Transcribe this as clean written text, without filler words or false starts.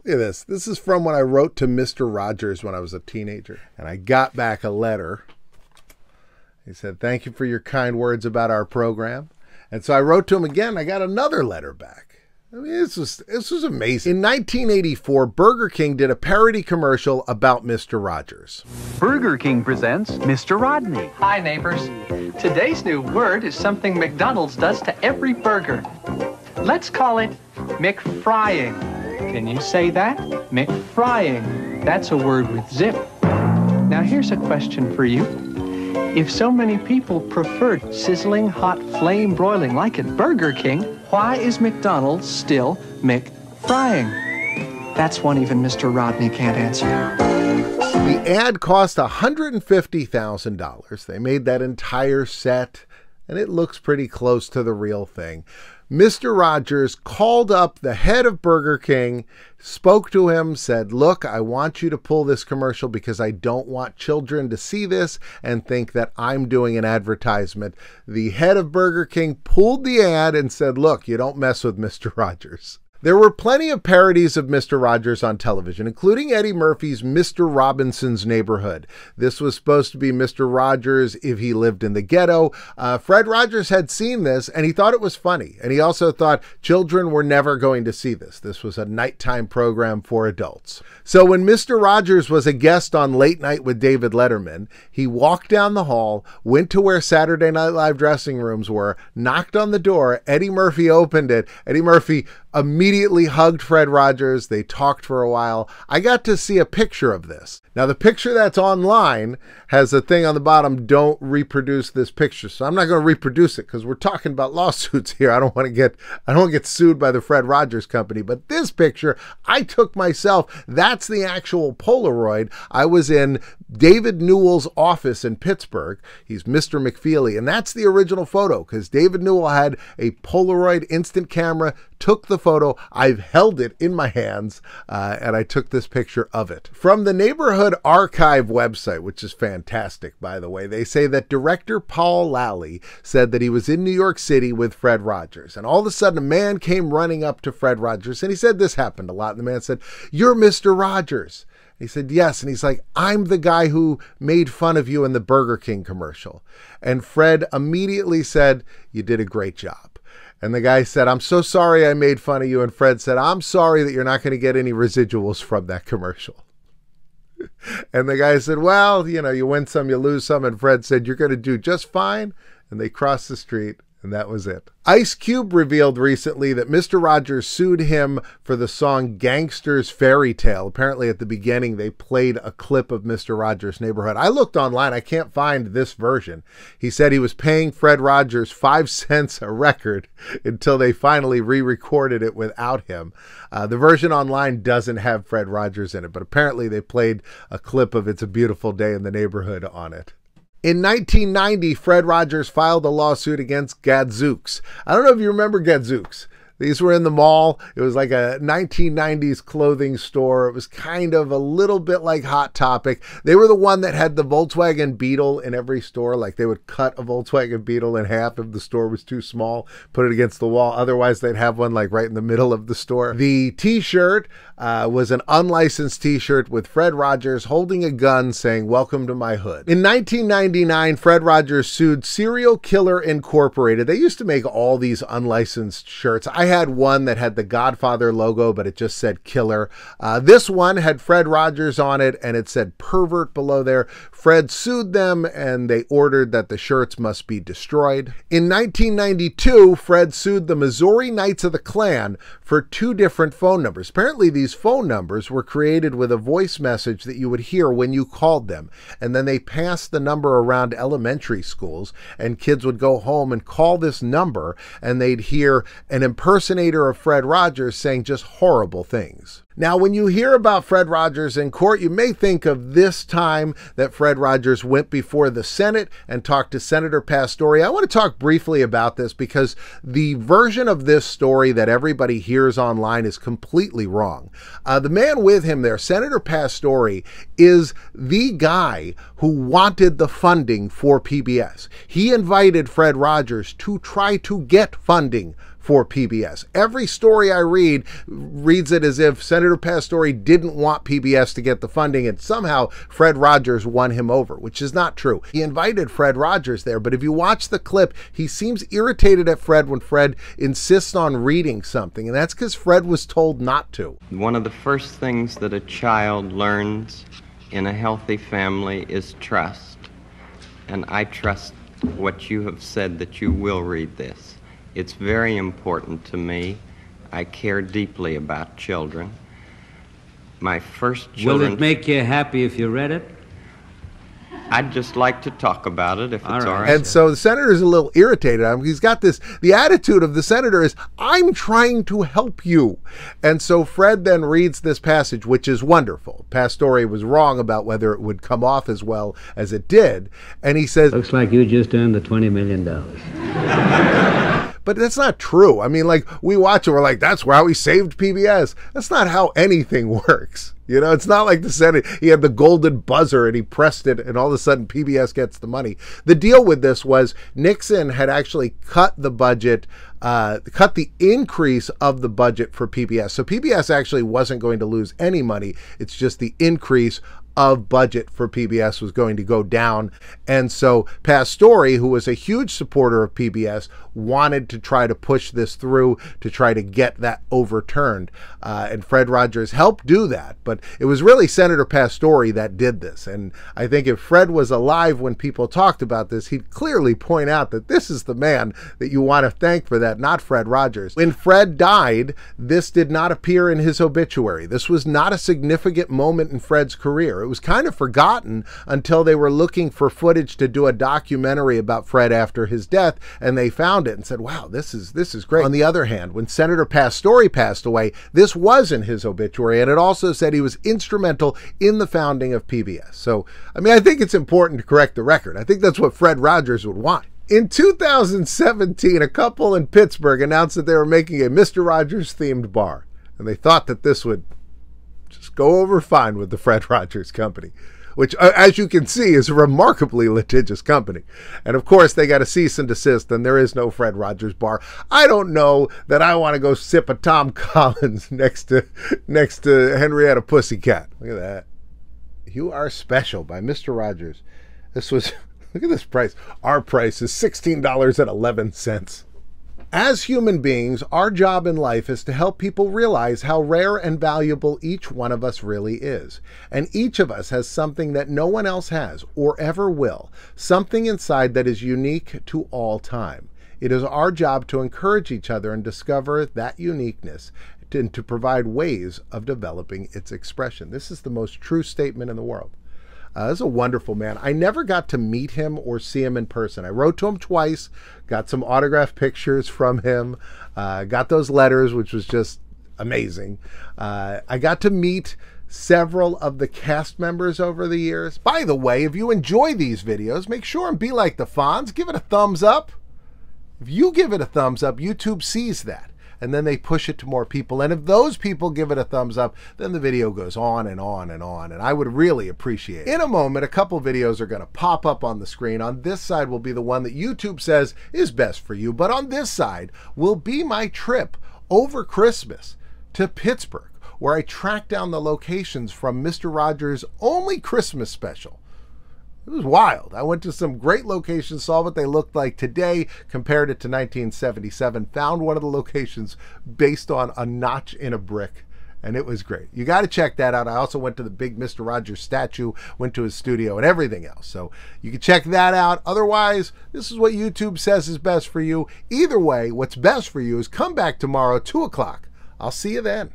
Look at this. This is from when I wrote to Mr. Rogers when I was a teenager. And I got back a letter. He said, "Thank you for your kind words about our program." And so I wrote to him again. I got another letter back. I mean, this was amazing. In 1984, Burger King did a parody commercial about Mr. Rogers. Burger King presents Mr. Rodney. Hi, neighbors. Today's new word is something McDonald's does to every burger. Let's call it McFrying. Can you say that? McFrying. That's a word with zip. Now here's a question for you. If so many people preferred sizzling hot flame broiling like at Burger King, why is McDonald's still McFrying? That's one even Mr. Rodney can't answer. The ad cost $150,000. They made that entire set, and it looks pretty close to the real thing. Mr. Rogers called up the head of Burger King, spoke to him, said, "Look, I want you to pull this commercial because I don't want children to see this and think that I'm doing an advertisement." The head of Burger King pulled the ad and said, "Look, you don't mess with Mr. Rogers." There were plenty of parodies of Mr. Rogers on television, including Eddie Murphy's Mr. Robinson's Neighborhood. This was supposed to be Mr. Rogers if he lived in the ghetto. Fred Rogers had seen this, and he thought it was funny. And he also thought children were never going to see this. This was a nighttime program for adults. So when Mr. Rogers was a guest on Late Night with David Letterman, he walked down the hall, went to where Saturday Night Live dressing rooms were, knocked on the door. Eddie Murphy opened it. Eddie Murphy immediately hugged Fred Rogers. They talked for a while. I got to see a picture of this. Now, the picture that's online has a thing on the bottom, "Don't reproduce this picture." So I'm not going to reproduce it because we're talking about lawsuits here. I don't want to get sued by the Fred Rogers company. But this picture I took myself. That's the actual Polaroid. I was in David Newell's office in Pittsburgh. He's Mr. McFeely. And that's the original photo because David Newell had a Polaroid instant camera, took the photo. I've held it in my hands, and I took this picture of it. From the Neighborhood Archive website, which is fantastic, by the way, they say that director Paul Lally said that he was in New York City with Fred Rogers, and all of a sudden a man came running up to Fred Rogers, and he said this happened a lot, and the man said, "You're Mr. Rogers." He said, "Yes." And he's like, "I'm the guy who made fun of you in the Burger King commercial." And Fred immediately said, "You did a great job." And the guy said, "I'm so sorry I made fun of you." And Fred said, "I'm sorry that you're not going to get any residuals from that commercial." And the guy said, "Well, you win some, you lose some." And Fred said, "You're going to do just fine." And they crossed the street. And that was it. Ice Cube revealed recently that Mr. Rogers sued him for the song Gangster's Fairy Tale. Apparently at the beginning they played a clip of Mr. Rogers' Neighborhood. I looked online. I can't find this version. He said he was paying Fred Rogers 5 cents a record until they finally re-recorded it without him. The version online doesn't have Fred Rogers in it, but apparently they played a clip of It's a Beautiful Day in the Neighborhood on it. In 1990, Fred Rogers filed a lawsuit against Gadzooks. I don't know if you remember Gadzooks. These were in the mall. It was like a 1990s clothing store. It was kind of a little bit like Hot Topic. They were the one that had the Volkswagen Beetle in every store. Like they would cut a Volkswagen Beetle in half if the store was too small, put it against the wall. Otherwise, they'd have one like right in the middle of the store. The t-shirt was an unlicensed t-shirt with Fred Rogers holding a gun saying, "Welcome to my hood." In 1999, Fred Rogers sued Serial Killer Incorporated. They used to make all these unlicensed shirts. I had one that had the Godfather logo, but it just said Killer. This one had Fred Rogers on it, and it said Pervert below there. Fred sued them, and they ordered that the shirts must be destroyed. In 1992, Fred sued the Missouri Knights of the Klan for 2 different phone numbers. Apparently, these phone numbers were created with a voice message that you would hear when you called them, and then they passed the number around elementary schools, and kids would go home and call this number, and they'd hear an impersonator of Fred Rogers saying just horrible things. Now, when you hear about Fred Rogers in court, you may think of this time that Fred Rogers went before the Senate and talked to Senator Pastore. I want to talk briefly about this because the version of this story that everybody hears online is completely wrong. The man with him there, Senator Pastore, is the guy who wanted the funding for PBS. He invited Fred Rogers to try to get funding for PBS. Every story I read reads it as if Senator Pastore didn't want PBS to get the funding and somehow Fred Rogers won him over, which is not true. He invited Fred Rogers there, but if you watch the clip, he seems irritated at Fred when Fred insists on reading something, and that's because Fred was told not to. One of the first things that a child learns in a healthy family is trust. And I trust what you have said, that you will read this. It's very important to me. I care deeply about children. My first children... Will it make you happy if you read it? I'd just like to talk about it if it's all right. And so the senator's a little irritated. He's got this, the attitude of the senator is, I'm trying to help you. And so Fred then reads this passage, which is wonderful. Pastore was wrong about whether it would come off as well as it did. And he says, looks like you just earned the $20 million. But that's not true. I mean, like, we watch it, we're like, that's how he saved PBS. That's not how anything works. You know, it's not like the Senate, he had the golden buzzer and he pressed it and all of a sudden PBS gets the money. The deal with this was Nixon had actually cut the budget, cut the increase of the budget for PBS. So PBS actually wasn't going to lose any money. It's just the increase of budget for PBS was going to go down. And so Pastore, who was a huge supporter of PBS, wanted to try to push this through to try to get that overturned. And Fred Rogers helped do that. But it was really Senator Pastore that did this. And I think if Fred was alive when people talked about this, he'd clearly point out that this is the man that you want to thank for that, not Fred Rogers. When Fred died, this did not appear in his obituary. This was not a significant moment in Fred's career. It was kind of forgotten until they were looking for footage to do a documentary about Fred after his death, and they found it and said, wow, this is great. On the other hand, when Senator Pastore passed away, this was in his obituary, and it also said he was instrumental in the founding of PBS. So, I mean, I think it's important to correct the record. I think that's what Fred Rogers would want. In 2017, a couple in Pittsburgh announced that they were making a Mr. Rogers themed bar, and they thought that this would just go over fine with the Fred Rogers Company, which, as you can see, is a remarkably litigious company. And of course, they got a cease and desist, and there is no Fred Rogers bar. I don't know that I want to go sip a Tom Collins next to Henrietta Pussycat. Look at that. You Are Special by Mr. Rogers. This was, look at this price. Our price is $16.11. As human beings, our job in life is to help people realize how rare and valuable each one of us really is. And each of us has something that no one else has or ever will, something inside that is unique to all time. It is our job to encourage each other and discover that uniqueness and to provide ways of developing its expression. This is the most true statement in the world. This is a wonderful man. I never got to meet him or see him in person. I wrote to him twice, got some autographed pictures from him, got those letters, which was just amazing. I got to meet several of the cast members over the years. By the way, if you enjoy these videos, make sure and be like the Fonz. Give it a thumbs up. If you give it a thumbs up, YouTube sees that, and then they push it to more people. And if those people give it a thumbs up, then the video goes on and on and on. And I would really appreciate it. In a moment, a couple videos are going to pop up on the screen. On this side will be the one that YouTube says is best for you. But on this side will be my trip over Christmas to Pittsburgh, where I tracked down the locations from Mr. Rogers' only Christmas special. It was wild. I went to some great locations, saw what they looked like today, compared it to 1977, found one of the locations based on a notch in a brick, and it was great. You got to check that out. I also went to the big Mr. Rogers statue, went to his studio, and everything else. So you can check that out. Otherwise, this is what YouTube says is best for you. Either way, what's best for you is come back tomorrow, 2 o'clock. I'll see you then.